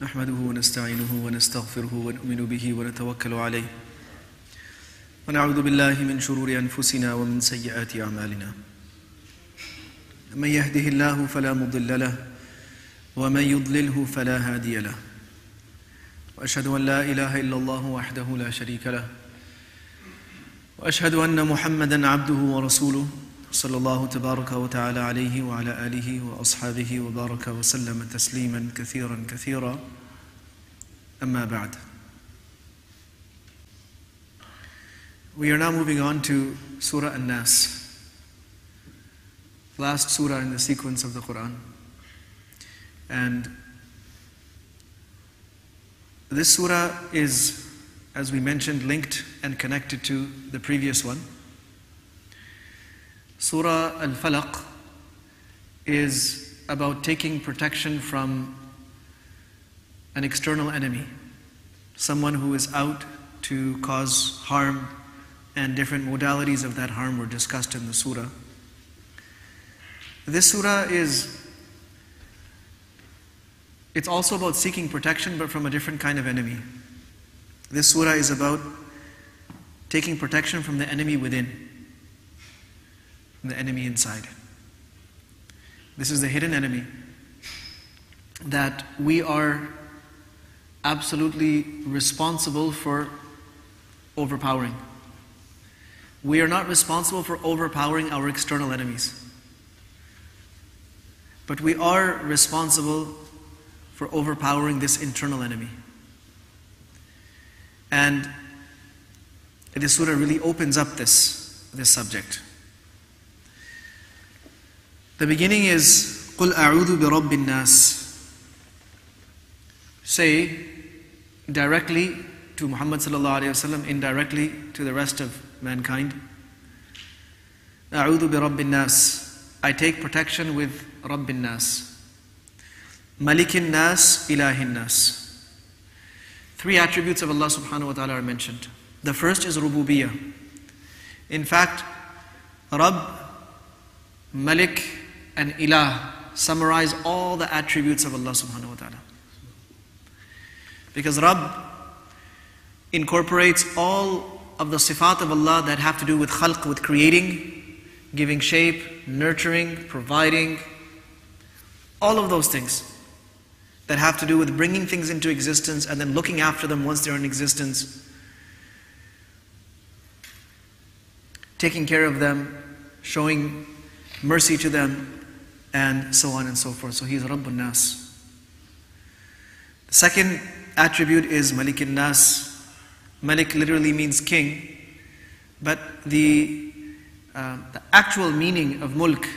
نحمده ونستعينه ونستغفره ونؤمن به ونتوكل عليه ونعوذ بالله من شرور أنفسنا ومن سيئات أعمالنا من يهده الله فلا مضل له ومن يضلله فلا هادي له وأشهد أن لا إله إلا الله وحده لا شريك له وأشهد أن محمدا عبده ورسوله صلى الله تبارك وتعالى عليه وعلى آله وأصحابه وبارك وسلم تسليما كثيرا كثيرا أما بعد. We are now moving on to Surah An-Nas, last surah in the sequence of the Quran. And this surah is, as we mentioned, linked and connected to the previous one. Surah Al-Falaq is about taking protection from an external enemy, someone who is out to cause harm, and different modalities of that harm were discussed in the surah. This surah it's also about seeking protection, but from a different kind of enemy. This surah is about taking protection from the enemy within, from the enemy inside. This is the hidden enemy that we are absolutely responsible for overpowering. We are not responsible for overpowering our external enemies, but we are responsible for overpowering this internal enemy. And this surah really opens up this subject. The beginning is قُلْ أَعُوذُ بِرَبِّ النَّاسِ. Say directly to Muhammad sallallahu alaihi wasallam, indirectly to the rest of mankind. أَعُوذُ بِرَبِّ النَّاسِ. I take protection with رَبِّ النَّاسِ. مَلِكِ النَّاسِ إِلَهِ النَّاسِ. Three attributes of Allah subhanahu wa ta'ala are mentioned. The first is rububiyyah. In fact, Rabb, Malik and Ilah summarize all the attributes of Allah subhanahu wa ta'ala. Because Rabb incorporates all of the sifat of Allah that have to do with khalq, with creating, giving shape, nurturing, providing, all of those things that have to do with bringing things into existence and then looking after them once they're in existence, taking care of them, showing mercy to them, and so on and so forth. So he is Rabbun Nas. The second attribute is Malikin Nas. Malik literally means king, but the actual meaning of mulk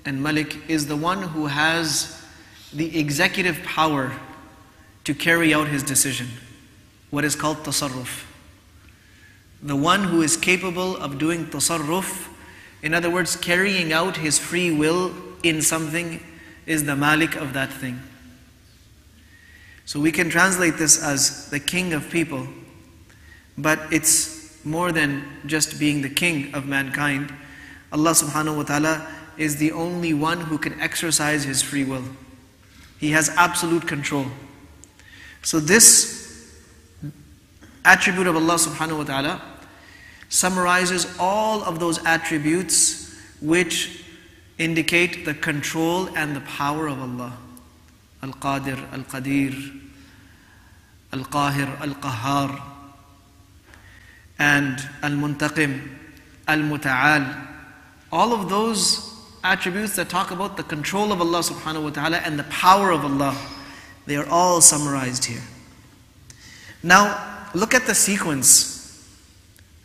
and Malik is the one who has the executive power to carry out his decision, what is called tasarruf. The one who is capable of doing tasarruf, in other words, carrying out his free will in something, is the Malik of that thing. So we can translate this as the king of people, but it's more than just being the king of mankind. Allah subhanahu wa ta'ala is the only one who can exercise his free will. He has absolute control. So this attribute of Allah subhanahu wa ta'ala summarizes all of those attributes which indicate the control and the power of Allah. Al-Qadir, Al-Qadir, Al-Qahir, Al-Qahhar, and Al-Muntaqim, Al-Muta'al. All of those attributes that talk about the control of Allah subhanahu wa ta'ala and the power of Allah, they are all summarized here. Now, look at the sequence.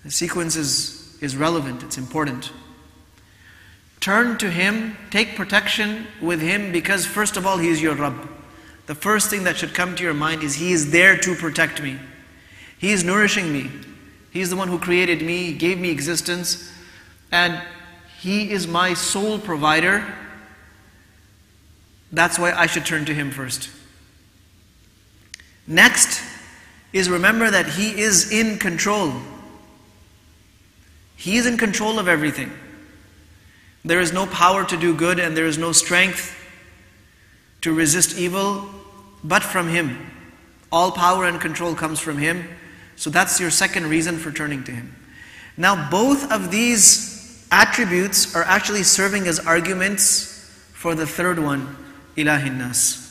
The sequence is relevant, it's important. Turn to Him, take protection with Him, because first of all, He is your Rabb. The first thing that should come to your mind is He is there to protect me. He is nourishing me. He is the one who created me, gave me existence, and He is my sole provider. That's why I should turn to Him first. Next is remember that He is in control. He is in control of everything. There is no power to do good and there is no strength to resist evil but from Him. All power and control comes from Him. So that's your second reason for turning to Him. Now both of these attributes are actually serving as arguments for the third one, Ilahin Nas.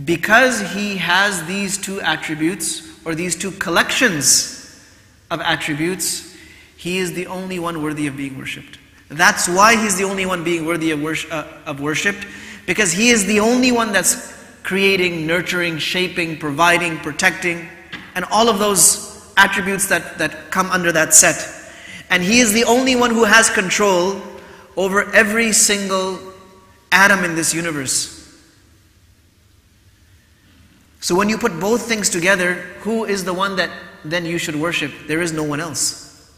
Because He has these two attributes, or these two collections of attributes, He is the only one worthy of being worshipped. That's why He's the only one being worthy of worship, because He is the only one that's creating, nurturing, shaping, providing, protecting, and all of those attributes that come under that set. And He is the only one who has control over every single atom in this universe. So when you put both things together, who is the one that then you should worship? There is no one else.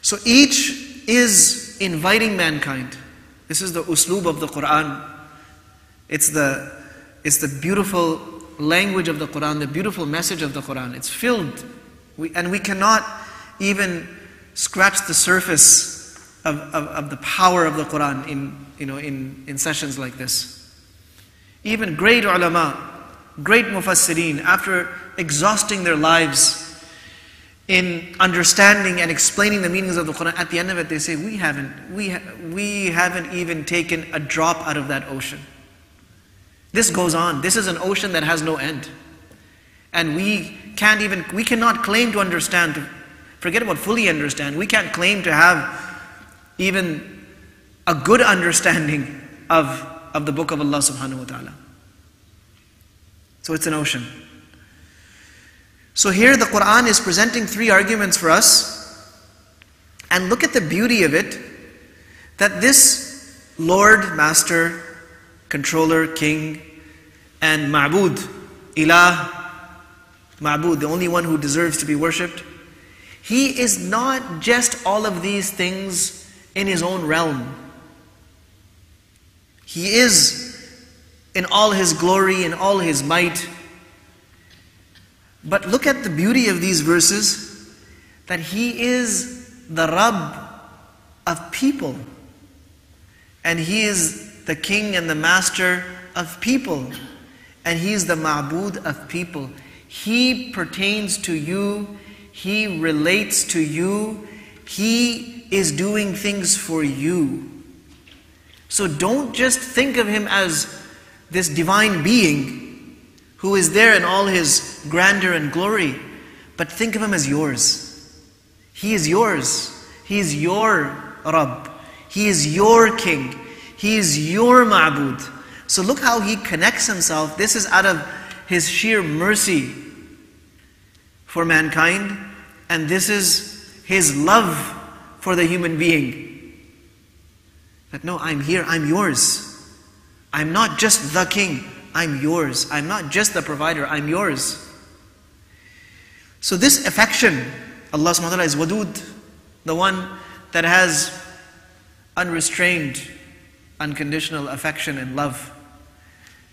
So each is inviting mankind. This is the usloob of the Quran. It's the beautiful language of the Quran, the beautiful message of the Quran. It's filled, and we cannot even scratch the surface of the power of the Quran in sessions like this. Even great ulama, great mufassirin, after exhausting their lives in understanding and explaining the meanings of the Quran, at the end of it they say, we haven't even taken a drop out of that ocean. This goes on. This is an ocean that has no end. And we cannot claim to understand, forget about fully understand, we can't claim to have even a good understanding of the book of Allah subhanahu wa ta'ala. So it's an ocean. So here the Quran is presenting three arguments for us, and look at the beauty of it, that this Lord, Master, Controller, King, and Ma'bud, Ilah, Ma'bud, the only one who deserves to be worshipped, He is not just all of these things in His own realm. He is in all His glory, in all His might. But look at the beauty of these verses, that He is the Rabb of people. And He is the King and the Master of people. And He is the Ma'bud of people. He pertains to you. He relates to you. He is doing things for you. So don't just think of Him as this divine being who is there in all His grandeur and glory, but think of Him as yours. He is yours. He is your Rabb. He is your King. He is your Ma'bud. So look how He connects Himself. This is out of His sheer mercy for mankind, and this is His love for the human being. That no, I'm here, I'm yours. I'm not just the King, I'm yours. I'm not just the provider, I'm yours. So this affection, Allah subhanahu wa ta'ala is Wadud, the one that has unrestrained, unconditional affection and love.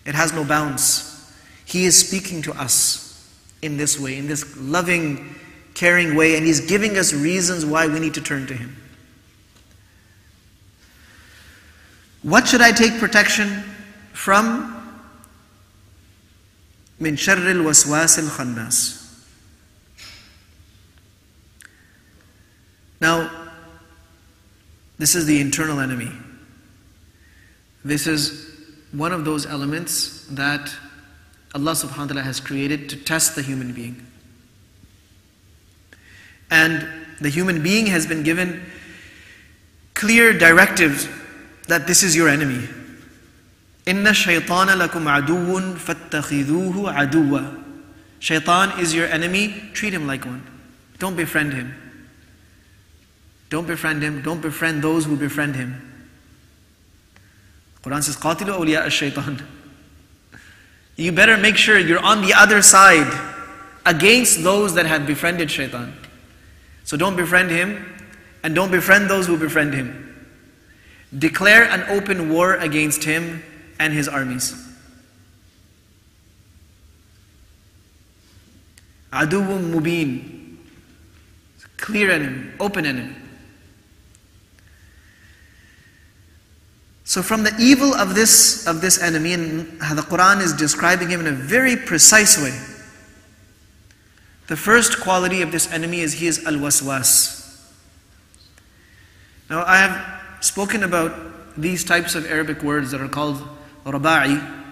It has no bounds. He is speaking to us in this way, in this loving, caring way, and He's giving us reasons why we need to turn to Him. What should I take protection from? Min sharril waswasil khannas. Now, this is the internal enemy. This is one of those elements that Allah subhanahu wa ta'ala has created to test the human being. And the human being has been given clear directives that this is your enemy. Inna shaytana lakum aduwwun fattakhidhuhu aduwwa. Shaitan is your enemy, treat him like one. Don't befriend him. Don't befriend him, don't befriend those who befriend him. Quran says, قَاتِلُوا أَوْلِيَاءَ الشَّيْطَانِ. You better make sure you're on the other side against those that have befriended shaitan. So don't befriend him, and don't befriend those who befriend him. Declare an open war against him and his armies. Aduwwun mubin. Clear enemy, open enemy. So from the evil of this enemy, and how the Quran is describing him in a very precise way. The first quality of this enemy is he is al-waswas. Now I have spoken about these types of Arabic words that are called raba'i.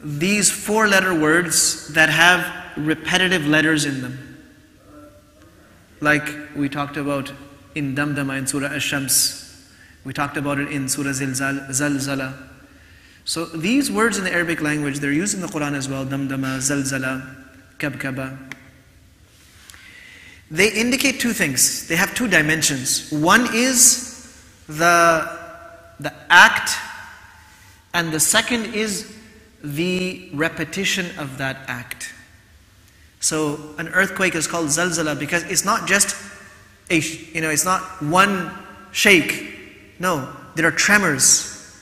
These four-letter words that have repetitive letters in them. Like we talked about in Damdama in Surah Ash-Shams. We talked about it in Surah Zalzala. So these words in the Arabic language, they're used in the Quran as well. Damdama, Zalzala, Kabkaba. They indicate two things. They have two dimensions. One is the act, and the second is the repetition of that act. So an earthquake is called zalzala because it's not just it's not one shake. No, there are tremors.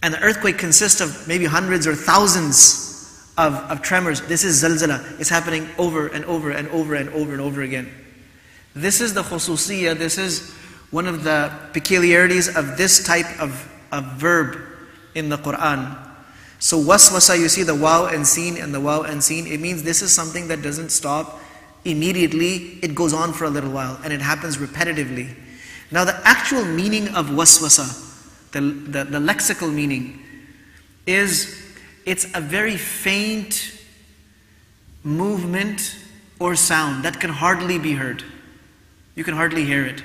And the earthquake consists of maybe hundreds or thousands of tremors. This is zalzala. It's happening over and over and over and over and over again. This is the khususiyya. This is one of the peculiarities of this type of verb in the Quran. So waswasa, you see the waw and seen and the waw and seen. It means this is something that doesn't stop immediately. It goes on for a little while and it happens repetitively. Now the actual meaning of waswasa, the lexical meaning, is it's a very faint movement or sound that can hardly be heard. You can hardly hear it.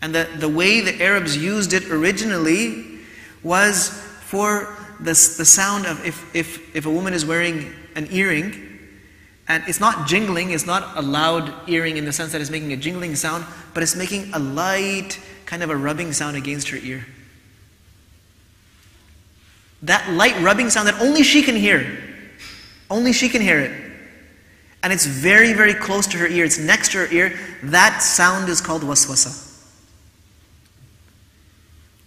And the way the Arabs used it originally was for the sound of if a woman is wearing an earring, and it's not jingling, it's not a loud earring in the sense that it's making a jingling sound, but it's making a light kind of a rubbing sound against her ear. That light rubbing sound that only she can hear. Only she can hear it. And it's very, very close to her ear. It's next to her ear. That sound is called waswasa.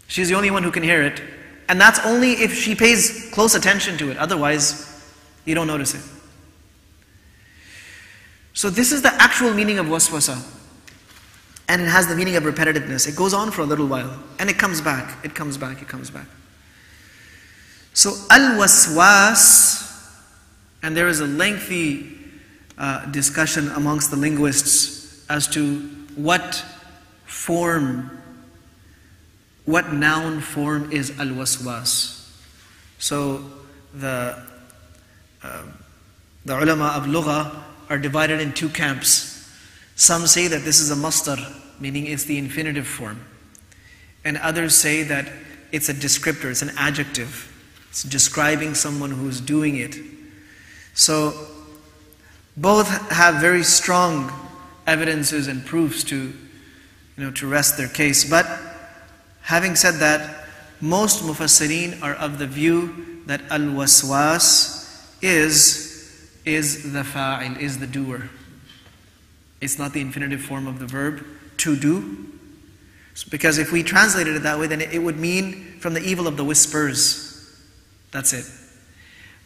She's the only one who can hear it. And that's only if she pays close attention to it. Otherwise, you don't notice it. So this is the actual meaning of waswasa. And it has the meaning of repetitiveness. It goes on for a little while. And it comes back. It comes back. It comes back. So al-waswas, and there is a lengthy discussion amongst the linguists as to what noun form is al-waswas. So the ulama of lugha are divided in two camps. Some say that this is a masdar, meaning it's the infinitive form. And others say that it's a descriptor, it's an adjective. It's describing someone who's doing it. So both have very strong evidences and proofs to rest their case. But having said that, most mufassirin are of the view that al-waswas is the fa'il, is the doer. It's not the infinitive form of the verb, to do. Because if we translated it that way, then it would mean from the evil of the whispers. That's it.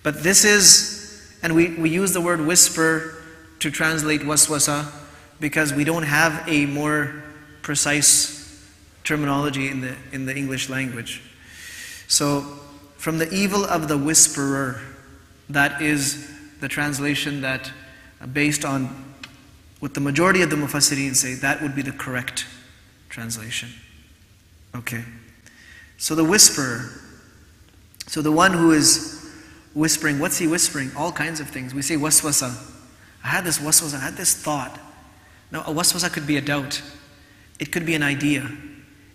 But this is, and we use the word whisper to translate waswasa because we don't have a more precise terminology in the English language. So, from the evil of the whisperer, that is the translation that, based on what the majority of the mufassirin say, that would be the correct translation. Okay. So the whisperer. So the one who is whispering, what's he whispering? All kinds of things. We say waswasa. I had this waswasa, I had this thought. Now a waswasa could be a doubt. It could be an idea.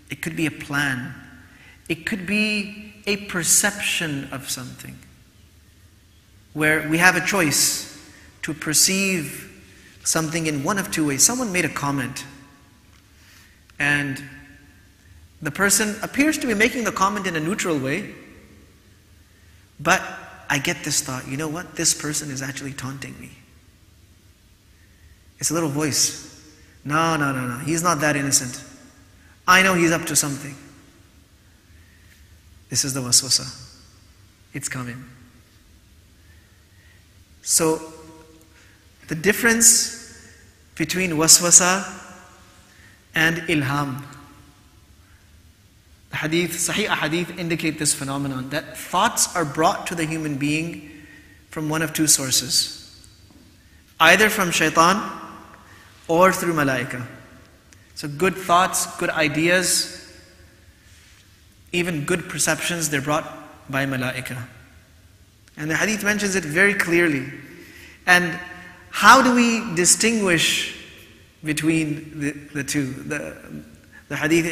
It could be a plan. It could be a perception of something. Where we have a choice to perceive something in one of two ways. Someone made a comment. And the person appears to be making the comment in a neutral way. But I get this thought, you know what? This person is actually taunting me. It's a little voice. No. He's not that innocent. I know he's up to something. This is the waswasa. It's coming. So, the difference between waswasa and ilham. The hadith, Sahih hadith indicate this phenomenon, that thoughts are brought to the human being from one of two sources. Either from shaitan or through malaika. So good thoughts, good ideas, even good perceptions, they're brought by malaika. And the hadith mentions it very clearly. And how do we distinguish between the two? The hadith,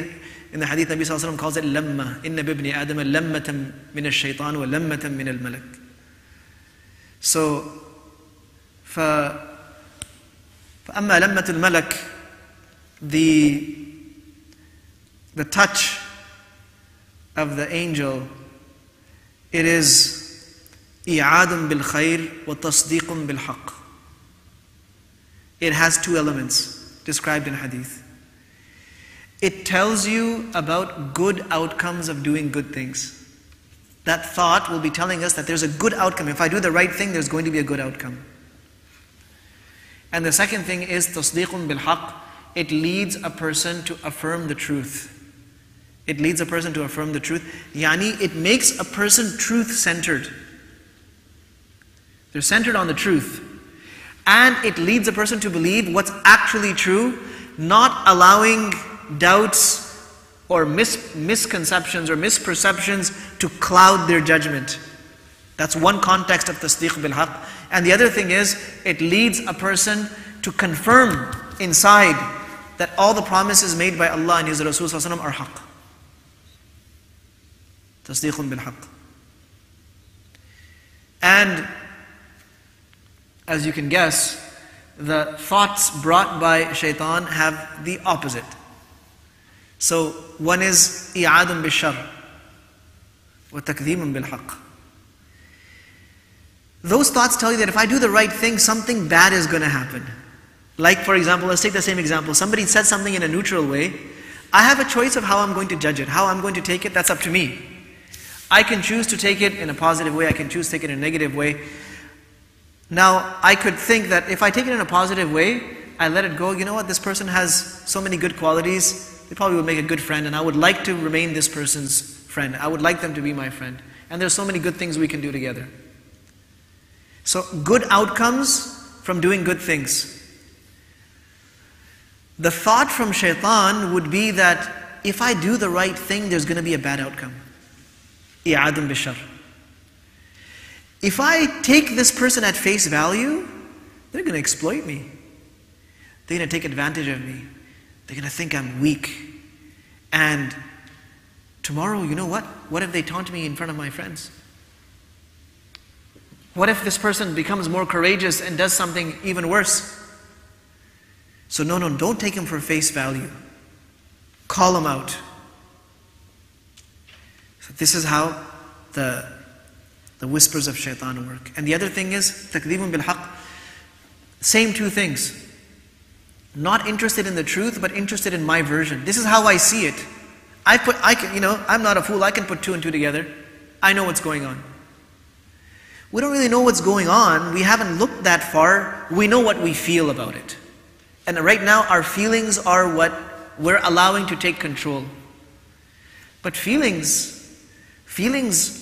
in the hadith, Nabi Sallallahu Alaihi Wasallam calls it lamma. Inna bibni Adam lammatan min ash-shaytan wa lammatan min al-malak. So, فَأَمَّا لَمَّةُ الْمَلَكِ, the touch of the angel, it is إِعَادٌ بِالْخَيْرِ وَتَصْدِيقٌ بِالْحَقِّ. It has two elements described in hadith. It tells you about good outcomes of doing good things. That thought will be telling us that there's a good outcome. If I do the right thing, there's going to be a good outcome. And the second thing is tasdeequn bil haqq. It leads a person to affirm the truth. It leads a person to affirm the truth. Yani, it makes a person truth-centered. They're centered on the truth. And it leads a person to believe what's actually true, not allowing doubts or misconceptions or misperceptions to cloud their judgment. That's one context of tasdeeq bil haqq. And the other thing is, it leads a person to confirm inside that all the promises made by Allah and His Rasul Sallallahu Alaihi Wasallam are haqq. Tasdeequn bil haqq. And as you can guess, the thoughts brought by shaitan have the opposite. So one is i'adun bil shar wa takdhimun bil haqq. Those thoughts tell you that if I do the right thing, something bad is going to happen. Like, for example, let's take the same example. Somebody said something in a neutral way. I have a choice of how I'm going to judge it, how I'm going to take it. That's up to me. I can choose to take it in a positive way. I can choose to take it in a negative way. Now, I could think that if I take it in a positive way, I let it go. You know what? This person has so many good qualities. They probably would make a good friend, and I would like to remain this person's friend. I would like them to be my friend. And there's so many good things we can do together. So, good outcomes from doing good things. The thought from shaitan would be that if I do the right thing, there's going to be a bad outcome. I'adun bishar. If I take this person at face value, they're going to exploit me. They're going to take advantage of me. They're going to think I'm weak. And tomorrow, you know what? What if they taunt me in front of my friends? What if this person becomes more courageous and does something even worse? So no, don't take him for face value. Call him out. So this is how the whispers of shaitan work. And the other thing is, takdhibun bil haqq. Same two things. Not interested in the truth, but interested in my version. This is how I see it. I'm not a fool. I can put two and two together. I know what's going on. We don't really know what's going on. We haven't looked that far. We know what we feel about it. And right now, our feelings are what we're allowing to take control. But feelings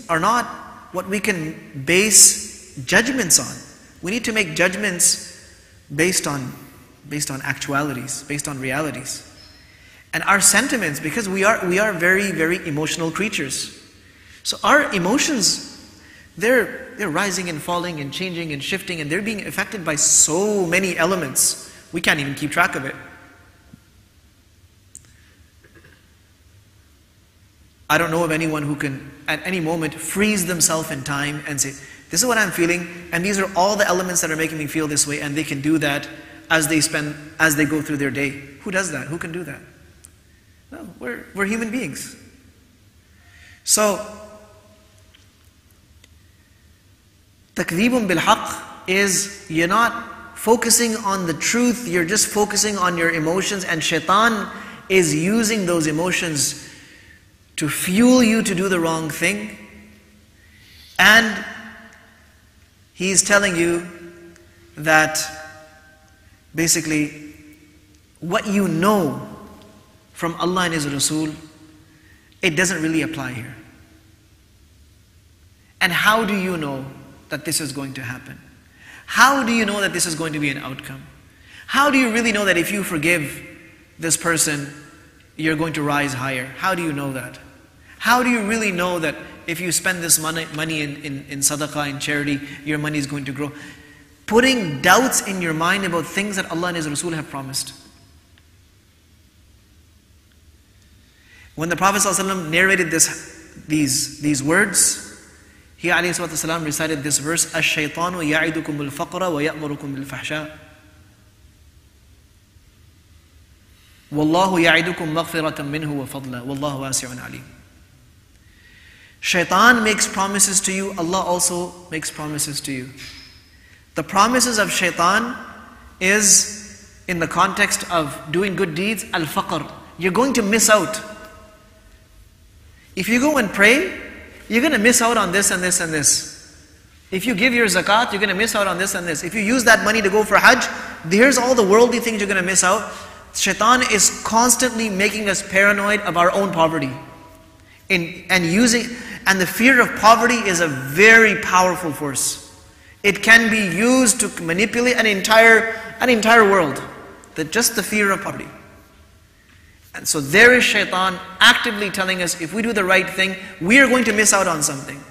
are not what we can base judgments on. We need to make judgments based on actualities, based on realities. And our sentiments, because we are very, very emotional creatures. So our emotions, they're rising and falling and changing and shifting, and they're being affected by so many elements. We can't even keep track of it. I don't know of anyone who can, at any moment, freeze themselves in time and say, this is what I'm feeling, and these are all the elements that are making me feel this way, and they can do that as they go through their day. Who does that? Who can do that? No, we're human beings. So, takdhibun bil haqq is, you're not focusing on the truth, you're just focusing on your emotions, and shaitan is using those emotions to fuel you to do the wrong thing. And he's telling you that basically what you know from Allah and His Rasul, it doesn't really apply here. And how do you know that this is going to happen? How do you know that this is going to be an outcome? How do you really know that if you forgive this person, you're going to rise higher? How do you know that? How do you really know that if you spend this money in sadaqah, in charity, your money is going to grow? Putting doubts in your mind about things that Allah and His Rasul have promised. When the Prophet ﷺ narrated these words, he ﷺ recited this verse, "Ash-shaytanu ya'idukum bil-faqra wa ya'murukum bil-fahsha. Wallahu ya'idukum maghfiratan minhu wa fadla. Wallahu wasi'un alim." Shaitan makes promises to you, Allah also makes promises to you. The promises of shaitan is in the context of doing good deeds, al-faqr. You're going to miss out. If you go and pray, you're going to miss out on this and this and this. If you give your zakat, you're going to miss out on this and this. If you use that money to go for hajj, here's all the worldly things you're going to miss out. Shaitan is constantly making us paranoid of our own poverty. And the fear of poverty is a very powerful force. It can be used to manipulate an entire world. Just the fear of poverty. And so there is shaitan actively telling us, if we do the right thing, we are going to miss out on something.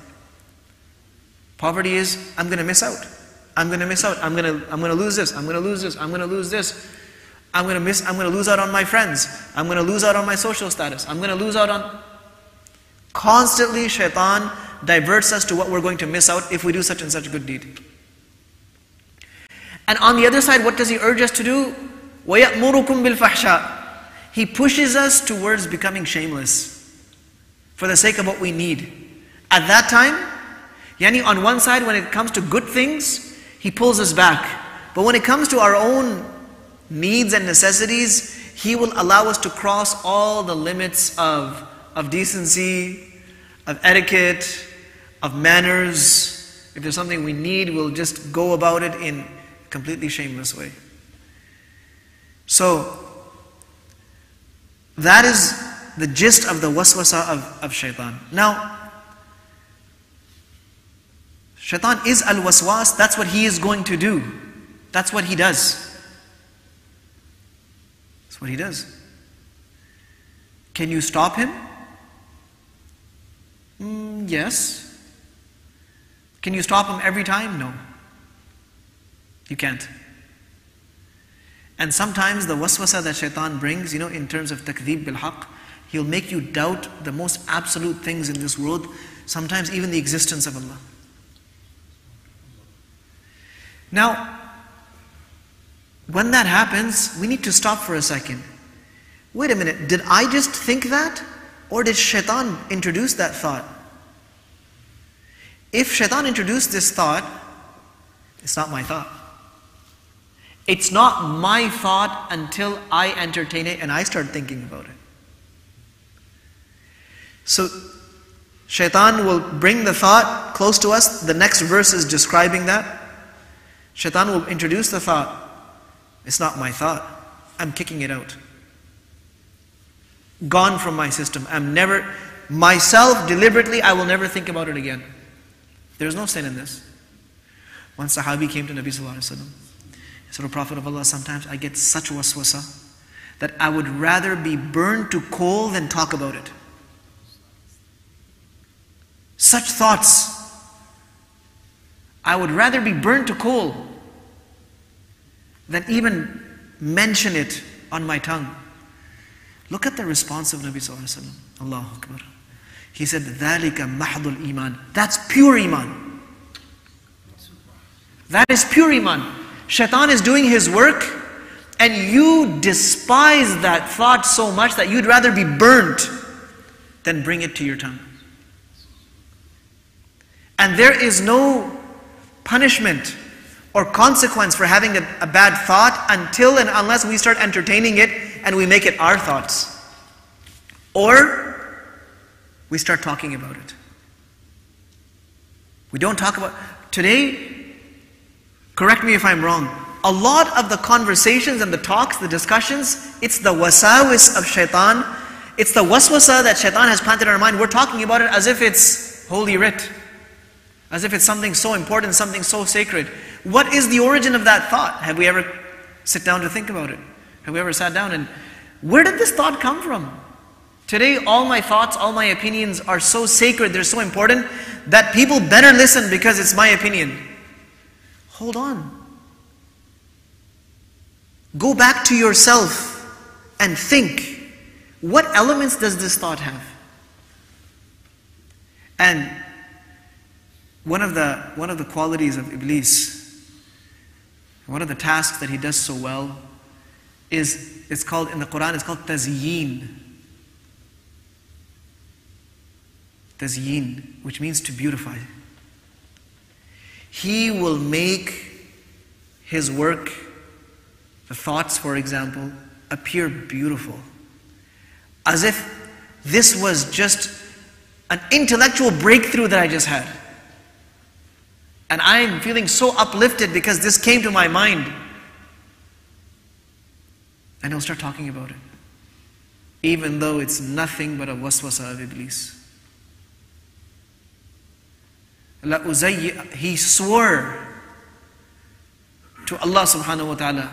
Poverty is, I'm going to miss out. I'm going to miss out. I'm going to lose this. I'm going to lose this. I'm going to lose this. I'm going to lose out on my friends. I'm going to lose out on my social status. I'm going to lose out on... Constantly shaitan diverts us to what we're going to miss out if we do such and such good deed. And on the other side, what does he urge us to do? وَيَأْمُرُكُمْ بِالْفَحْشَاءِ. He pushes us towards becoming shameless for the sake of what we need. At that time, yani on one side, when it comes to good things, he pulls us back. But when it comes to our own needs and necessities, he will allow us to cross all the limits of decency, of etiquette, of manners. If there's something we need, we'll just go about it in a completely shameless way. So, that is the gist of the waswasa of shaitan. Now, shaitan is al-waswas, that's what he is going to do. That's what he does. That's what he does. Can you stop him? Yes. Can you stop him every time? No. You can't. And sometimes the waswasa that shaitan brings, in terms of takdeeb bil-haq, he'll make you doubt the most absolute things in this world, sometimes even the existence of Allah. Now, when that happens, we need to stop for a second. Wait a minute, did I just think that? Or did shaitan introduce that thought? If shaitan introduced this thought, it's not my thought. It's not my thought until I entertain it and I start thinking about it. So, shaitan will bring the thought close to us. The next verse is describing that. Shaitan will introduce the thought. It's not my thought. I'm kicking it out. Gone from my system. Myself, deliberately, I will never think about it again. There's no sin in this. One Sahabi came to Nabi Sallallahu Alaihi Wasallam. He said, "O Prophet of Allah, sometimes I get such waswasa that I would rather be burned to coal than talk about it. Such thoughts. I would rather be burned to coal than even mention it on my tongue." Look at the response of Nabi Sallallahu Alaihi Wasallam. Allahu Akbar. He said, ذَلِكَ مَحْضُ الْإِيمَانِ. That's pure iman. That is pure iman. Shaitan is doing his work and you despise that thought so much that you'd rather be burnt than bring it to your tongue. And there is no punishment or consequence for having a bad thought until and unless we start entertaining it and we make it our thoughts. Or we start talking about it. We don't talk about... Today, correct me if I'm wrong, a lot of the conversations and the talks, the discussions, it's the wasawis of shaitan, It's the waswasa that shaitan has planted in our mind. We're talking about it as if it's holy writ. As if it's something so important, something so sacred. What is the origin of that thought? Have we ever sit down to think about it? Have we ever sat down and where did this thought come from? Today, all my thoughts, all my opinions are so sacred, they're so important, that people better listen because it's my opinion. Hold on. Go back to yourself and think, what elements does this thought have? And one of the qualities of Iblis, one of the tasks that he does so well is, it's called, in the Quran, it's called tazyeen. Tazyeen, which means to beautify. He will make his work, the thoughts for example, appear beautiful. As if this was just an intellectual breakthrough that I just had. And I'm feeling so uplifted because this came to my mind. And he'll start talking about it. Even though it's nothing but a waswasa of Iblis. He swore to Allah subhanahu wa ta'ala,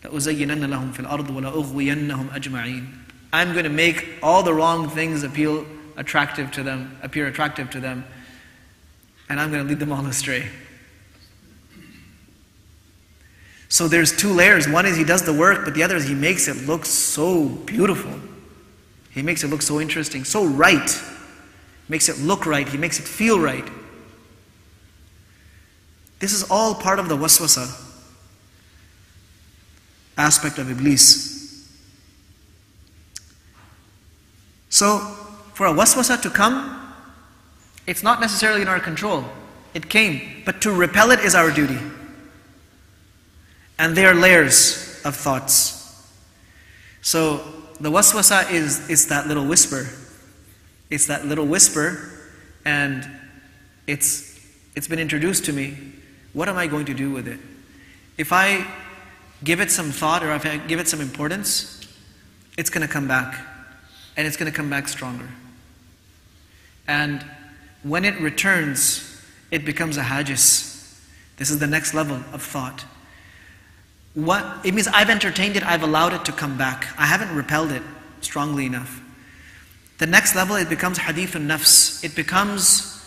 لَأُزَيِّنَنَّ لَهُمْ فِي الْأَرْضِ وَلَأُغْوِيَنَّهُمْ أَجْمَعِينَ. I'm going to make all the wrong things appear attractive to them, and I'm going to lead them all astray. So there's two layers. One is he does the work, but the other is he makes it look so beautiful. He makes it look so interesting, so right. Makes it look right, he makes it feel right. This is all part of the waswasa aspect of Iblis. So, for a waswasa to come, it's not necessarily in our control. It came, but to repel it is our duty. And they are layers of thoughts. So, the waswasa is that little whisper. It's that little whisper, and it's been introduced to me. What am I going to do with it? If I give it some thought, or if I give it some importance, it's going to come back. And it's going to come back stronger. And when it returns, it becomes a hajis. This is the next level of thought. It means I've entertained it, I've allowed it to come back. I haven't repelled it strongly enough. The next level, it becomes hadithun nafs. It becomes,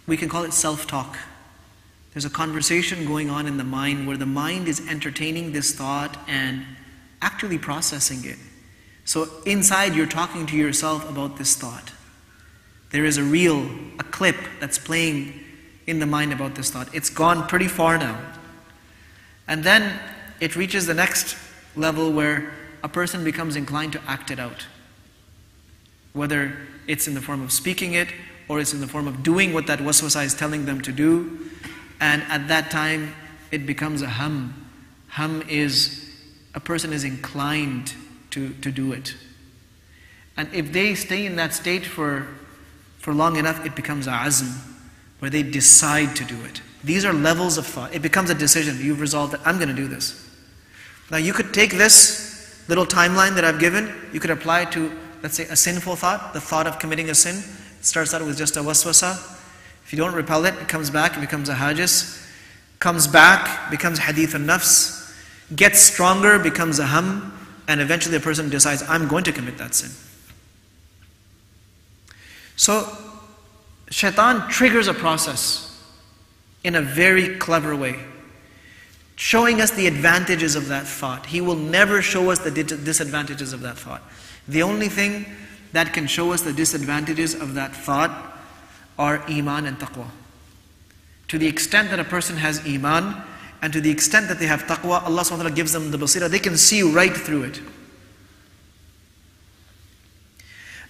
we can call it self-talk. There's a conversation going on in the mind where the mind is entertaining this thought and actually processing it. So inside you're talking to yourself about this thought. There is a clip that's playing in the mind about this thought. It's gone pretty far now. And then it reaches the next level where a person becomes inclined to act it out. Whether it's in the form of speaking it, or it's in the form of doing what that waswasa is telling them to do. And at that time, it becomes a hum. Hum is, a person is inclined to do it. And if they stay in that state for long enough, it becomes a azm, where they decide to do it. These are levels of thought. It becomes a decision. You've resolved that I'm going to do this. Now you could take this little timeline that I've given, you could apply it to, let's say, a sinful thought, the thought of committing a sin. It starts out with just a waswasa. If you don't repel it, it comes back, it becomes a hajis. Comes back, becomes hadithun nafs. Gets stronger, becomes a hum. And eventually a person decides, I'm going to commit that sin. So, shaitan triggers a process in a very clever way, showing us the advantages of that thought. He will never show us the disadvantages of that thought. The only thing that can show us the disadvantages of that thought are iman and taqwa. To the extent that a person has iman, and to the extent that they have taqwa, Allah subhanahu wa ta'ala gives them the basira. They can see right through it.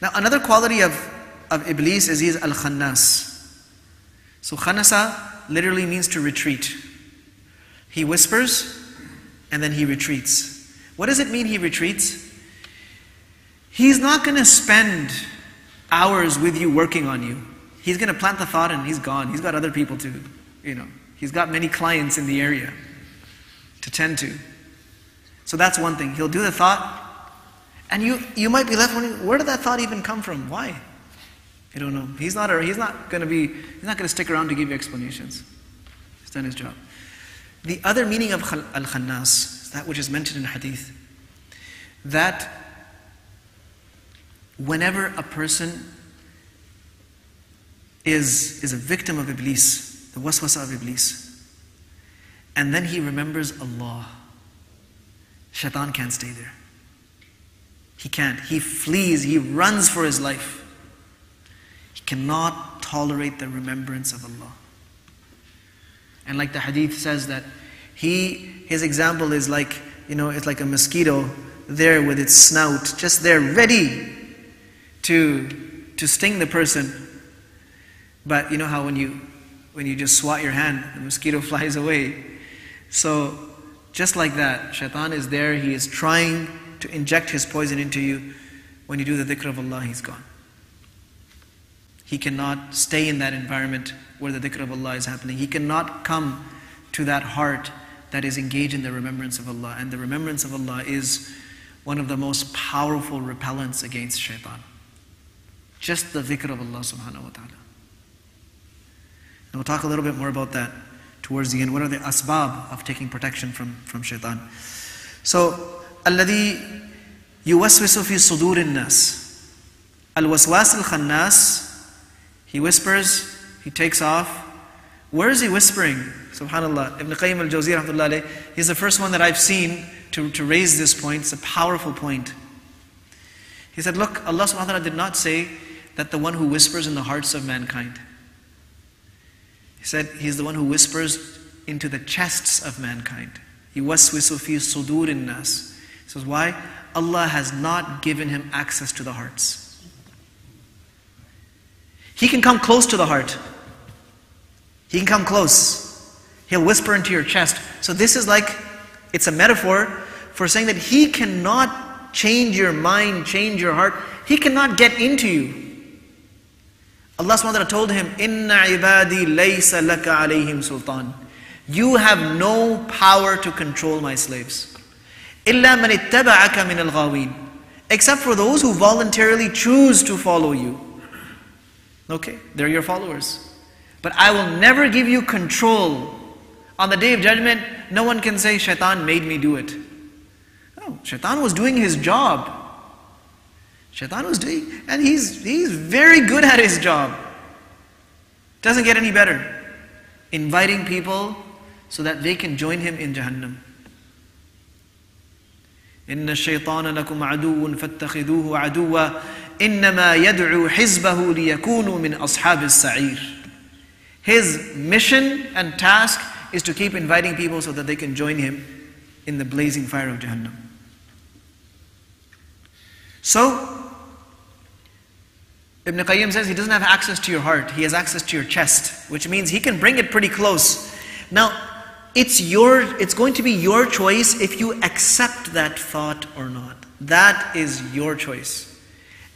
Now another quality of Iblis is he is al-khannas. So khanasa literally means to retreat. He whispers and then he retreats. What does it mean he retreats? He's not going to spend hours with you working on you. He's going to plant the thought and he's gone. He's got other people to, he's got many clients in the area to tend to. So that's one thing. He'll do the thought And you might be left wondering, where did that thought even come from? Why? You don't know. He's not going to stick around to give you explanations. He's done his job. The other meaning of al-khannas, that which is mentioned in hadith, that whenever a person is a victim of Iblis, the waswasa of Iblis, and then he remembers Allah, shaitan can't stay there. He can't. He flees, he runs for his life. He cannot tolerate the remembrance of Allah. And like the hadith says that his example is like, it's like a mosquito there with its snout, just there ready to sting the person. But you know how when you just swat your hand, the mosquito flies away. So just like that, shaitan is there, he is trying to inject his poison into you. When you do the dhikr of Allah, he's gone. He cannot stay in that environment where the dhikr of Allah is happening. He cannot come to that heart that is engaged in the remembrance of Allah. And the remembrance of Allah is one of the most powerful repellents against shaitan. Just the dhikr of Allah subhanahu wa ta'ala. And we'll talk a little bit more about that towards the end. What are the asbab of taking protection from shaitan? So, الذي يوسوس في صدور الناس. الوسواس الخناس, he whispers, he takes off. Where is he whispering? Subhanallah. Ibn Qayyim al-Jawziyya rahmatullah alayh, he's the first one that I've seen to raise this point. It's a powerful point. He said, look, Allah subhanahu wa ta'ala did not say that the one who whispers in the hearts of mankind. He said he's the one who whispers into the chests of mankind. يوسوس في صدور الناس. He says, why? Allah has not given him access to the hearts. He can come close to the heart. He can come close. He'll whisper into your chest. So this is like, it's a metaphor for saying that he cannot change your mind, change your heart. He cannot get into you. Allah subhanahu wa ta'ala told him, Inna ibadi laysa laka alayhim sultan. You have no power to control my slaves. إِلَّا مَنِ اتَّبَعَكَ مِنَ الْغَاوِينَ. Except for those who voluntarily choose to follow you. Okay, they're your followers. But I will never give you control. On the day of judgment, no one can say, shaitan made me do it. No, shaitan was doing his job. Shaitan was doing, and he's very good at his job. Doesn't get any better. Inviting people so that they can join him in Jahannam. إِنَّ الشَّيْطَانَ لَكُمْ عَدُوٌ فَاتَّخِذُوهُ عَدُوًّا إِنَّمَا يَدْعُو حِزْبَهُ لِيَكُونُوا مِنْ أَصْحَابِ السَّعِيرِ. His mission and task is to keep inviting people so that they can join him in the blazing fire of Jahannam. So, Ibn Qayyim says he doesn't have access to your heart, he has access to your chest, which means he can bring it pretty close. Now, it's going to be your choice if you accept that thought or not. That is your choice.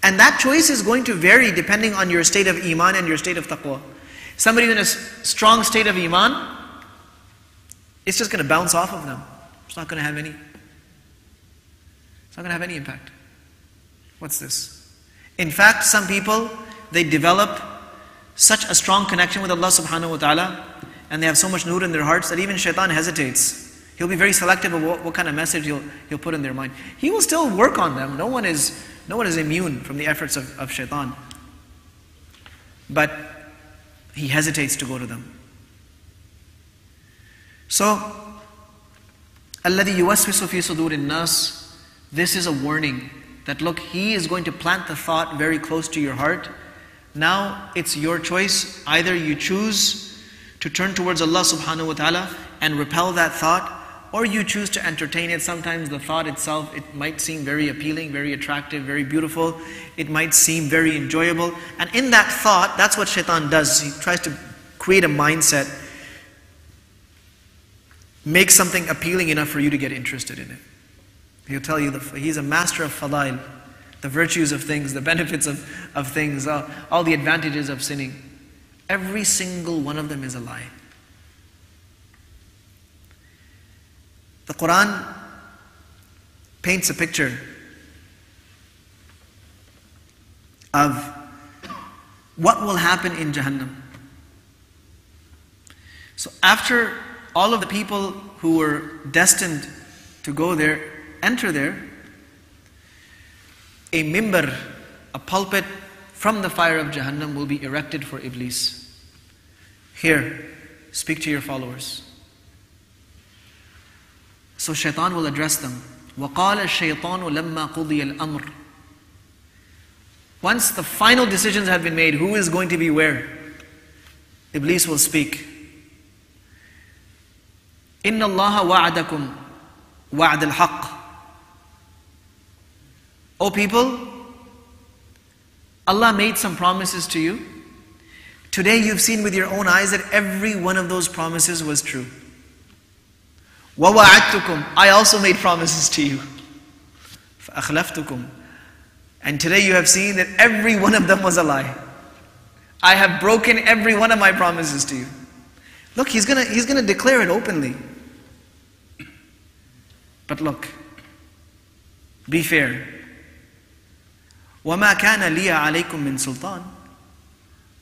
And that choice is going to vary depending on your state of iman and your state of taqwa. Somebody in a strong state of iman, it's just going to bounce off of them. It's not going to have any impact. What's this? In fact, some people, they develop such a strong connection with Allah subhanahu wa ta'ala, and they have so much nur in their hearts that even shaitan hesitates. He'll be very selective of what kind of message he'll put in their mind. He will still work on them. No one is immune from the efforts of shaitan. But he hesitates to go to them. So, الَّذِي يُوَسْوِسُ فِي صُدُورِ النَّاسِ. This is a warning that look, he is going to plant the thought very close to your heart. Now it's your choice. Either you choose to turn towards Allah subhanahu wa ta'ala and repel that thought, or you choose to entertain it. Sometimes the thought itself, it might seem very appealing, very attractive, very beautiful. It might seem very enjoyable. And in that thought, that's what shaitan does. He tries to create a mindset, make something appealing enough for you to get interested in it. He'll tell you, he's a master of fadail, the virtues of things, the benefits of things, all the advantages of sinning. Every single one of them is a lie. The Quran paints a picture of what will happen in Jahannam. So after all of the people who were destined to go there, enter there, a mimbar, a pulpit from the fire of Jahannam will be erected for Iblis. Here, speak to your followers. So shaitan will address them. وَقَالَ الشَّيْطَانُ لَمَّا قُضِيَ الْأَمْرِ. Once the final decisions have been made, who is going to be where? Iblis will speak. إِنَّ اللَّهَ وَعَدَكُمْ وَعْدَ الْحَقِّ. O people, Allah made some promises to you. Today you've seen with your own eyes that every one of those promises was true. وَوَعَدْتُكُمْ. I also made promises to you. فَأَخْلَفْتُكُمْ. And today you have seen that every one of them was a lie. I have broken every one of my promises to you. Look, he's gonna declare it openly. But look, be fair. وَمَا كَانَ لِيَ عَلَيْكُمْ مِنْ سُلْطَانٍ.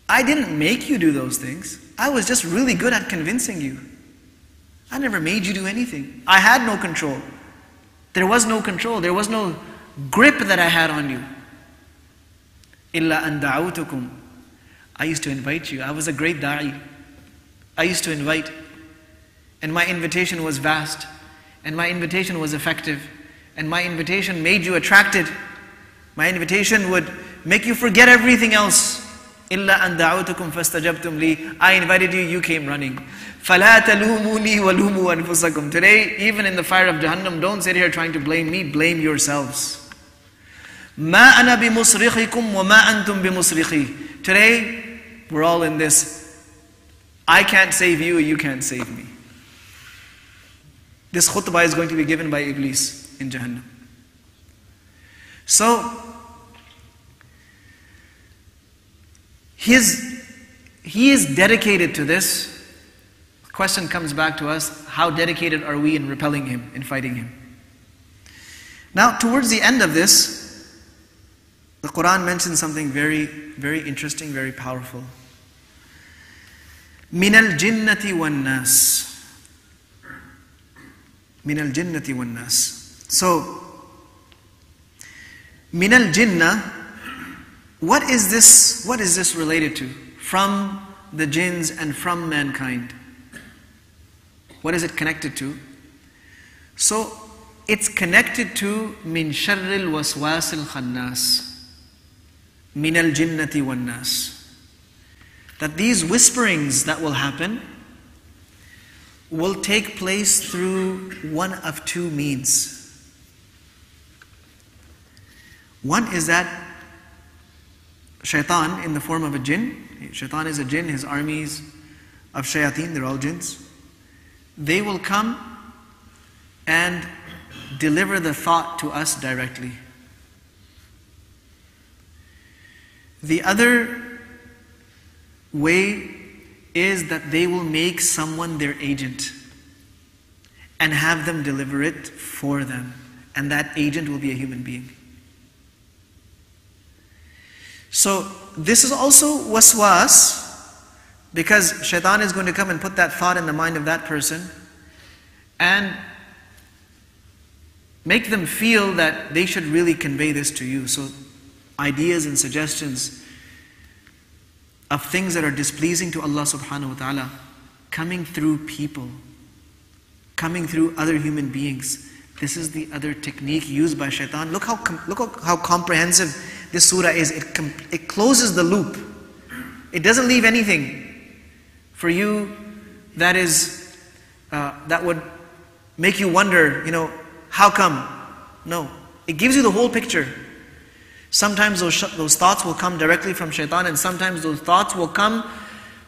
I didn't make you do those things. I was just really good at convincing you. I never made you do anything. I had no control. There was no control. There was no grip that I had on you. إِلَّا أَن دَعَوْتُكُمْ. I used to invite you. I was a great da'i. I used to invite. And my invitation was vast. And my invitation was effective. And my invitation made you attracted. My invitation would make you forget everything else. إِلَّا أَن دَعَوْتُكُمْ فَاسْتَجَبْتُمْ لِي. I invited you, you came running. فَلَا تَلُومُونِي وَلُومُوا أَنفُسَكُمْ. Today, even in the fire of Jahannam, don't sit here trying to blame me, blame yourselves. مَا أَنَا بِمُصْرِخِكُمْ وَمَا أَنْتُمْ بِمُصْرِخِي. Today, we're all in this. I can't save you, you can't save me. This khutbah is going to be given by Iblis in Jahannam. So, he is dedicated to this. The question comes back to us, how dedicated are we in repelling him, in fighting him? Now, towards the end of this, the Quran mentions something very, very interesting, very powerful. مِنَ الْجِنَّةِ وَالنَّاسِ. مِنَ الْجِنَّةِ وَالنَّاسِ. So, مِنَ الْجِنَّةِ, what is this related to? From the jinns and from mankind. What is it connected to? So, it's connected to min sharril waswasil khannas. Min al jinnati wan nas. That these whisperings that will happen will take place through one of two means. One is that shaitan in the form of a jinn. Shaitan is a jinn, his armies of shayateen, they're all jinns. They will come and deliver the thought to us directly. The other way is that they will make someone their agent and have them deliver it for them. And that agent will be a human being. So this is also waswas, because shaitan is going to come and put that thought in the mind of that person and make them feel that they should really convey this to you. So ideas and suggestions of things that are displeasing to Allah subhanahu wa ta'ala coming through people, coming through other human beings. This is the other technique used by shaitan. Look how comprehensive this surah is. It closes the loop. It doesn't leave anything for you that would make you wonder, how come? No. It gives you the whole picture. Sometimes those thoughts will come directly from shaitan, and sometimes those thoughts will come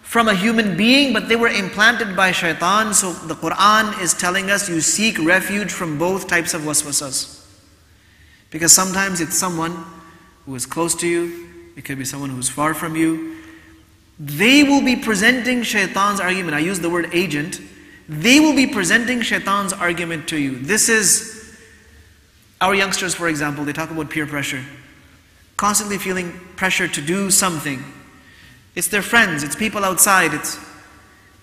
from a human being, but they were implanted by shaitan. So the Quran is telling us you seek refuge from both types of waswasas. Because sometimes it's someone who is close to you, it could be someone who is far from you. They will be presenting shaitan's argument. I use the word agent. They will be presenting shaitan's argument to you. This is our youngsters, for example. They talk about peer pressure. constantly feeling pressure to do something. It's their friends, it's people outside.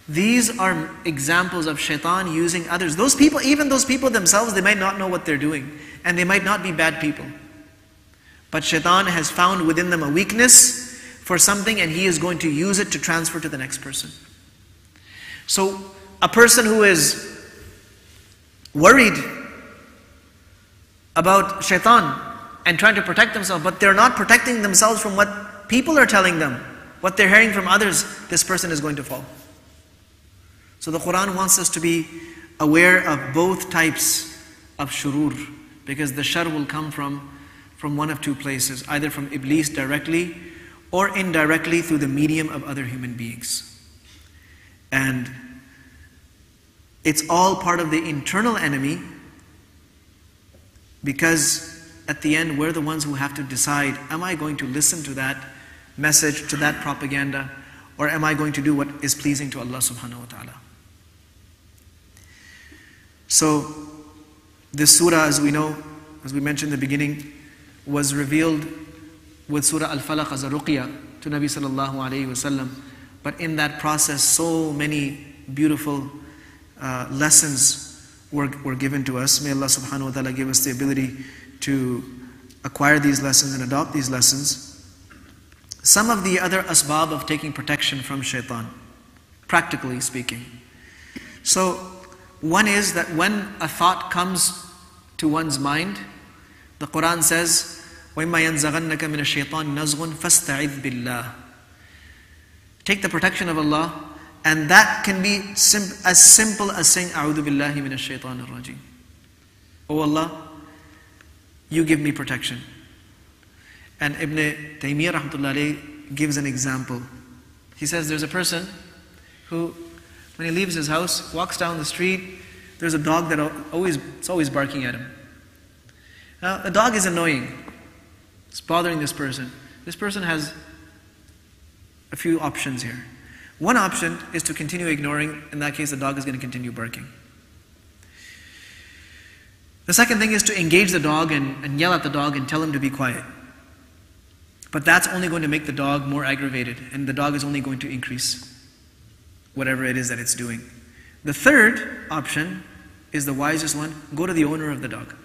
These are examples of shaitan using others. Those people, even those people themselves, they might not know what they're doing. And they might not be bad people. But shaitan has found within them a weakness for something, and he is going to use it to transfer to the next person. So a person who is worried about shaitan and trying to protect themselves, but they're not protecting themselves from what people are telling them, what they're hearing from others, this person is going to fall. So the Quran wants us to be aware of both types of shurur, because the shar will come from one of two places, either from Iblis directly or indirectly through the medium of other human beings. And it's all part of the internal enemy, because at the end we're the ones who have to decide, am I going to listen to that message, to that propaganda, or am I going to do what is pleasing to Allah subhanahu wa ta'ala? So this surah, as we know, as we mentioned in the beginning, was revealed with Surah Al-Falaq as a ruqya to Nabi sallallahu alayhi wasallam. But in that process, so many beautiful lessons were given to us. May Allah subhanahu wa ta'ala give us the ability to acquire these lessons and adopt these lessons. Some of the other asbab of taking protection from shaitan, practically speaking. So one is that when a thought comes to one's mind, the Quran says, وَإِمَّا يَنْزَغَنَّكَ مِنَ الشَّيْطَانِ نَزْغٌ فَاسْتَعِذْ بِاللَّهِ. Take the protection of Allah, and that can be as simple as saying, أَعُوذُ بِاللَّهِ مِنَ الشَّيْطَانِ الرَّجِيمِ. Oh Allah, you give me protection. And Ibn Taymiyyah rahmatullahi alayhi gives an example. He says there's a person who, when he leaves his house, walks down the street, there's a dog that it's always barking at him. Now, the dog is annoying. It's bothering this person. This person has a few options here. One option is to continue ignoring. In that case, the dog is going to continue barking. The second thing is to engage the dog and yell at the dog and tell him to be quiet. But that's only going to make the dog more aggravated, and the dog is only going to increase whatever it is that it's doing. The third option is the wisest one. Go to the owner of the dog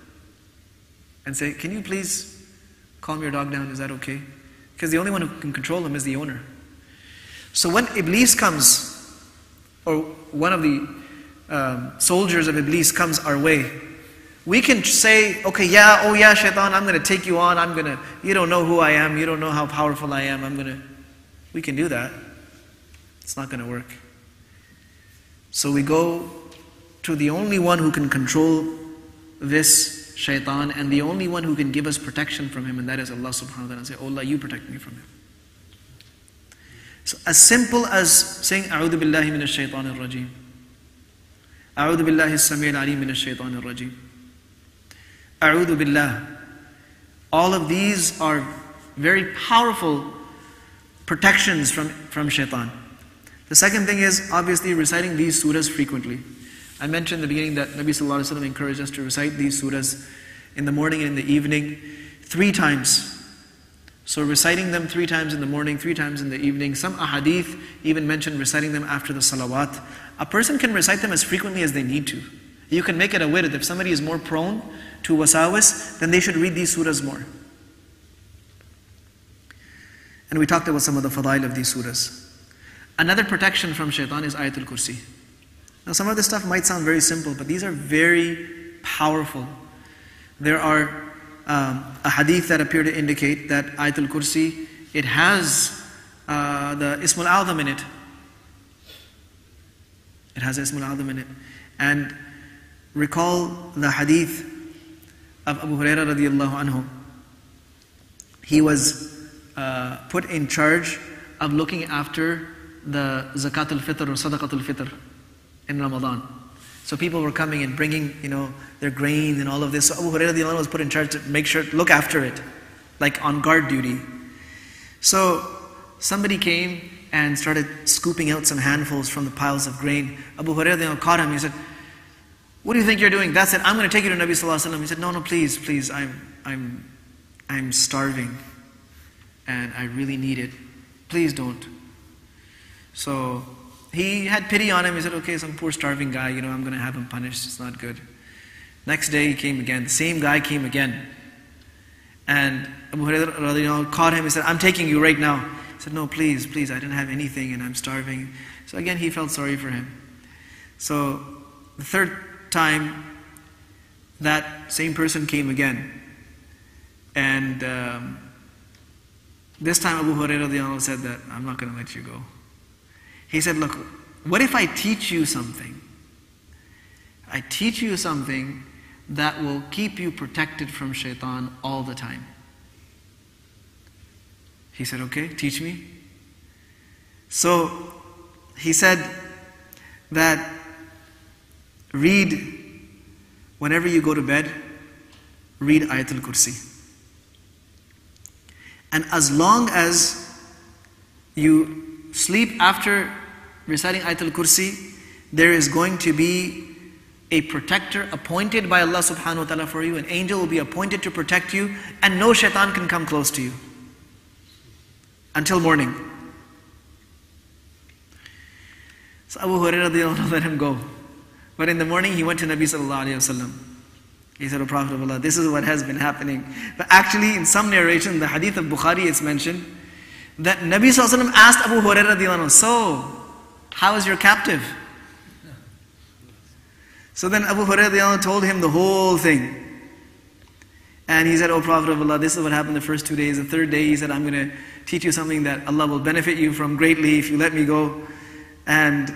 and say, can you please calm your dog down, is that okay? Because the only one who can control him is the owner. So when Iblis comes, or one of the soldiers of Iblis comes our way, we can say, okay, yeah, shaitan, I'm going to take you on, you don't know who I am, you don't know how powerful I am, we can do that. It's not going to work. So we go to the only one who can control this shaitan, and the only one who can give us protection from him, and that is Allah subhanahu wa ta'ala. And say, oh Allah, you protect me from him. So as simple as saying, أعوذ بالله من الشيطان الرجيم. أعوذ بالله السميع العليم من الشيطان الرجيم. أعوذ بالله. All of these are very powerful protections from shaitan. The second thing is obviously reciting these surahs frequently. I mentioned in the beginning that Nabi sallallahu alaihi wasallam encouraged us to recite these surahs in the morning and in the evening 3 times. So reciting them 3 times in the morning, 3 times in the evening. Some ahadith even mention reciting them after the salawat. A person can recite them as frequently as they need to. You can make it a wird. If somebody is more prone to wasawis, then they should read these surahs more. And we talked about some of the fadail of these surahs. Another protection from shaitan is Ayatul Kursi. Now some of this stuff might sound very simple, but these are very powerful. There are a hadith that appear to indicate that Ayatul Kursi, it has the Ismul A'zam in it. It has Ismul A'zam in it. And recall the hadith of Abu Hurairah radiallahu anhu. He was put in charge of looking after the Zakatul Fitr or Sadaqatul Fitr in Ramadan. So people were coming and bringing, their grain and all of this. So Abu Hurairah radiallahu anhu was put in charge to make sure, look after it, like on guard duty. So somebody came and started scooping out some handfuls from the piles of grain. Abu Hurairah radiallahu anhu caught him. He said, "What do you think you're doing?" That's it. "I'm going to take you to Nabi sallallahu alaihi wasallam." He said, "No, please, I'm starving. and I really need it. Please don't. So he had pity on him. He said, okay, some poor starving guy, I'm going to have him punished. It's not good. Next day he came again. The same guy came again. And Abu Hurairah caught him. He said, I'm taking you right now. He said, no, please, I didn't have anything and I'm starving. So again, he felt sorry for him. So the third time, that same person came again. And this time Abu Hurairah said that, I'm not going to let you go. He said, look, what if I teach you something? I teach you something that will keep you protected from shaitan all the time. He said, okay, teach me. So he said that whenever you go to bed, read Ayatul Kursi. And as long as you sleep after reciting Ayatul Kursi, there is going to be a protector appointed by Allah subhanahu wa ta'ala for you. An angel will be appointed to protect you, and no shaitan can come close to you until morning. So Abu Hurairah let him go. But in the morning he went to Nabi sallallahu alayhi wa sallam. He said, O Prophet of Allah, this is what has been happening. But actually in some narration, the hadith of Bukhari, it's mentioned that Nabi sallallahu alayhi wa sallam asked Abu Hurairah, so, how is your captive? So then Abu Hurairah told him the whole thing. And he said, O Prophet of Allah, this is what happened the first 2 days. The third day he said, I'm going to teach you something that Allah will benefit you from greatly if you let me go. And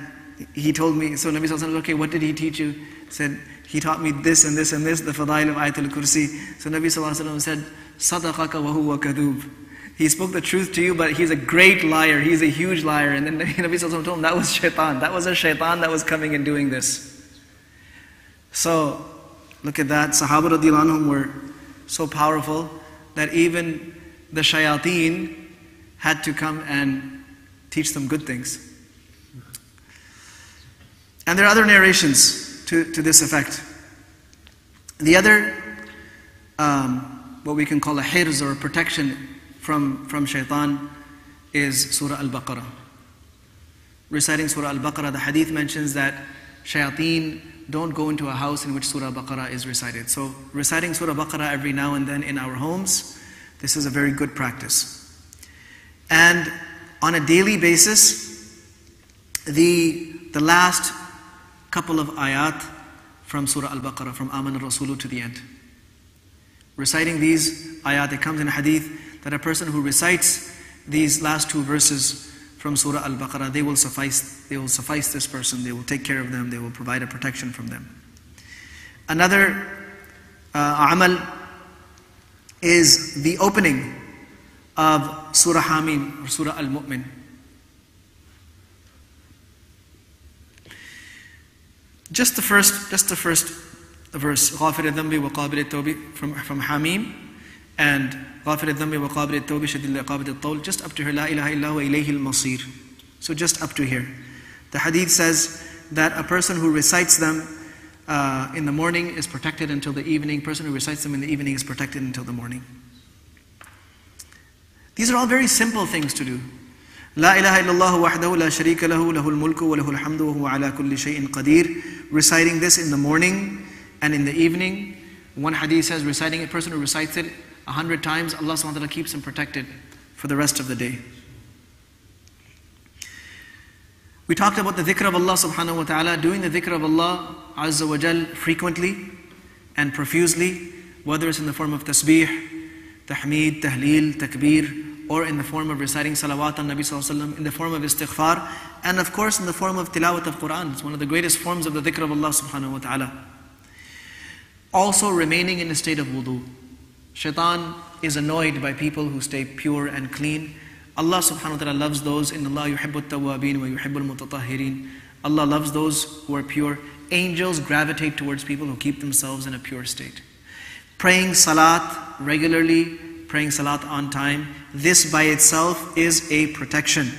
he told me, so Nabi sallallahu alayhi wa sallam, okay, what did he teach you? He said, he taught me this and this and this, the fadail of Ayatul Kursi. So Nabi sallallahu alayhi wa sallam said, Sadaqaka wa huwa kadhub. He spoke the truth to you, but he's a great liar. He's a huge liar. And then Nabi sallallahu alayhi wa sallam told him, that was shaitan. That was a shaitan that was coming and doing this. So, look at that. Sahaba radiallahu anhum were so powerful that even the shayateen had to come and teach them good things. And there are other narrations to this effect. The other, what we can call a hirz or a protection from shaitan is Surah Al-Baqarah. Reciting Surah Al-Baqarah, the hadith mentions that shayateen don't go into a house in which Surah Baqarah is recited. So reciting Surah Baqarah every now and then in our homes, this is a very good practice. And on a daily basis, the last couple of ayat from Surah Al-Baqarah, from Aman al-Rasulu to the end. Reciting these ayat, it comes in a hadith that a person who recites these last two verses from Surah Al-Baqarah, they will suffice this person, they will take care of them, they will provide a protection from them. Another amal is the opening of Surah Hamim or Surah Al-Mu'min. Just the first verse, غافر الذنب وقابل التوب from Hamim, and غافر الذنب وقابل التوب شديد العقاب ذي الطول, just up to here, لا إله إلا هو إليه المصير. So just up to here. The hadith says that a person who recites them in the morning is protected until the evening. Person who recites them in the evening is protected until the morning. These are all very simple things to do. لا إله إلا الله وحده لا شريك له له الملك وله الحمد وهو على كل شيء قدير. Reciting this in the morning and in the evening. One hadith says, reciting a person who recites it 100 times, Allah subhanahu wa ta'ala keeps him protected for the rest of the day. We talked about the dhikr of Allah subhanahu wa ta'ala, doing the dhikr of Allah azza wa jal frequently and profusely, whether it's in the form of tasbih, tahmeed, tahleel, takbir, or in the form of reciting salawat on Nabi sallallahu alaihi wasallam, in the form of istighfar, and of course in the form of tilawat of Quran. It's one of the greatest forms of the dhikr of Allah subhanahu wa ta'ala. Also remaining in a state of wudu. Shaitan is annoyed by people who stay pure and clean. Allah subhanahu wa ta'ala loves those, in Allah yuhibbu at-tawwabin wa yuhibbu al-mutatahhirin. Allah loves those who are pure. Angels gravitate towards people who keep themselves in a pure state. Praying salat regularly, praying salat on time, this by itself is a protection.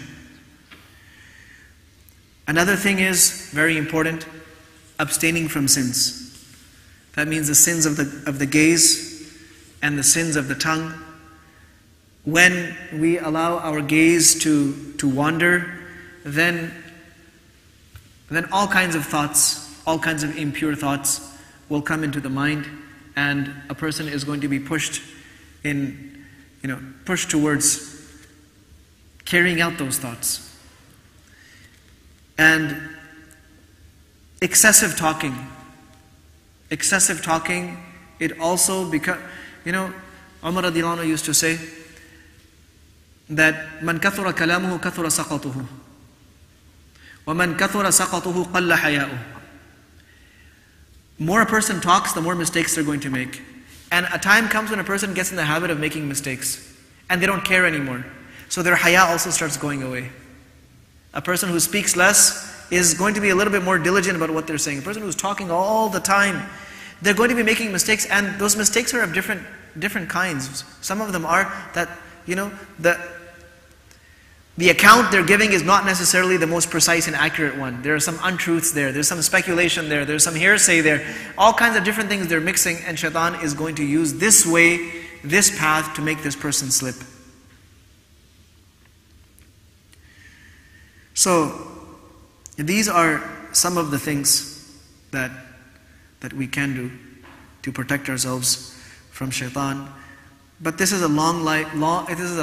Another thing is, very important, abstaining from sins. That means the sins of the gaze and the sins of the tongue. when we allow our gaze to wander, then all kinds of thoughts, all kinds of impure thoughts will come into the mind, and a person is going to be pushed towards carrying out those thoughts. And excessive talking, it also becomes, Umar radiallahu anhu used to say that man kathura kalamuhu kathura saqatuhu wa man kathura saqatuhu qalla haya'uhu. More a person talks, the more mistakes they're going to make. And a time comes when a person gets in the habit of making mistakes and they don't care anymore. So their haya also starts going away. A person who speaks less is going to be a little bit more diligent about what they're saying. A person who's talking all the time, they're going to be making mistakes, and those mistakes are of different kinds. Some of them are that, the account they're giving is not necessarily the most precise and accurate one. There are some untruths there, there's some speculation there, there's some hearsay there. All kinds of different things they're mixing, and shaitan is going to use this way, this path, to make this person slip. So, these are some of the things that we can do to protect ourselves from shaitan. But this is a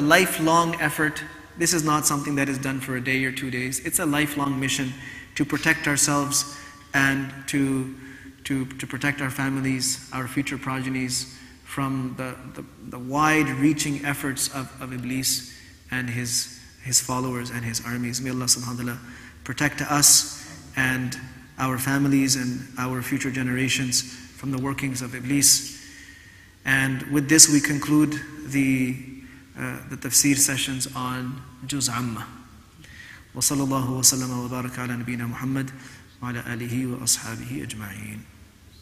lifelong effort. This is not something that is done for a day or 2 days. It's a lifelong mission to protect ourselves and to protect our families, our future progenies from the wide-reaching efforts of Iblis and his followers and his armies. May Allah subhanahu wa ta'ala protect us and our families and our future generations from the workings of Iblis. And with this we conclude the tafsir sessions on Juz Amma. Wa sallallahu wa sallama wa baraka ala nabiyyina Muhammad wa ala alihi wa ashabihi ajma'in.